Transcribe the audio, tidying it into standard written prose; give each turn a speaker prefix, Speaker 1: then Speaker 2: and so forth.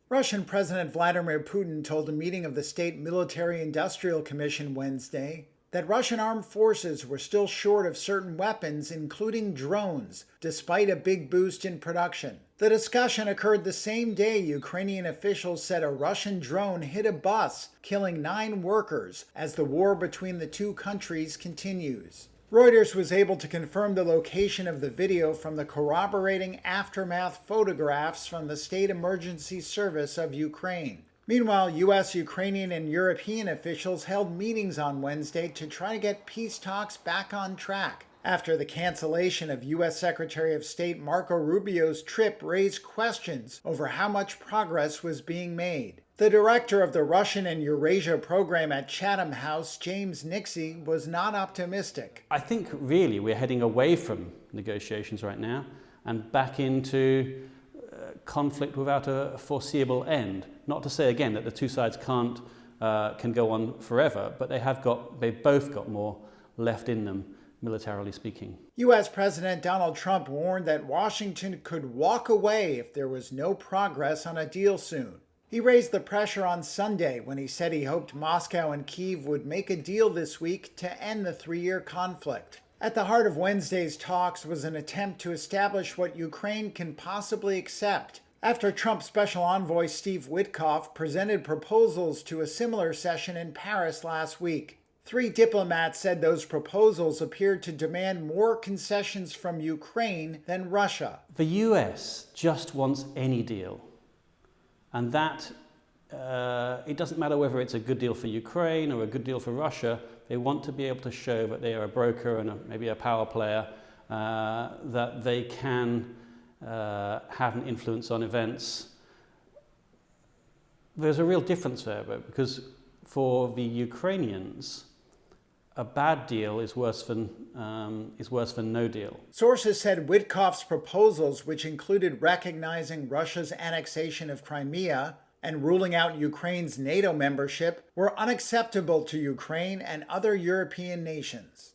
Speaker 1: Russian President Vladimir Putin told a meeting of the State Military-Industrial Commission Wednesday that Russian armed forces were still short of certain weapons, including drones, despite a big boost in production. The discussion occurred the same day Ukrainian officials said a Russian drone hit a bus, killing 9 workers, as the war between the two countries continues. Reuters was able to confirm the location of the video from the corroborating aftermath photographs from the State Emergency Service of Ukraine. Meanwhile, U.S., Ukrainian, and European officials held meetings on Wednesday to try to get peace talks back on track, after the cancellation of U.S. Secretary of State Marco Rubio's trip raised questions over how much progress was being made. The director of the Russian and Eurasia program at Chatham House, James Nixie, was not optimistic.
Speaker 2: I think really we're heading away from negotiations right now and back into conflict without a foreseeable end. Not to say again that the two sides can go on forever, but they've both got more left in them, militarily speaking.
Speaker 1: U.S. President Donald Trump warned that Washington could walk away if there was no progress on a deal soon. He raised the pressure on Sunday when he said he hoped Moscow and Kyiv would make a deal this week to end the 3-year conflict. At the heart of Wednesday's talks was an attempt to establish what Ukraine can possibly accept, after Trump Special Envoy Steve Witkoff presented proposals to a similar session in Paris last week. 3 diplomats said those proposals appeared to demand more concessions from Ukraine than Russia.
Speaker 2: The US just wants any deal. And that, it doesn't matter whether it's a good deal for Ukraine or a good deal for Russia, they want to be able to show that they are a broker and maybe a power player, that they can have an influence on events. There's a real difference there, because for the Ukrainians, a bad deal is worse than no deal.
Speaker 1: Sources said Witkoff's proposals, which included recognizing Russia's annexation of Crimea and ruling out Ukraine's NATO membership, were unacceptable to Ukraine and other European nations.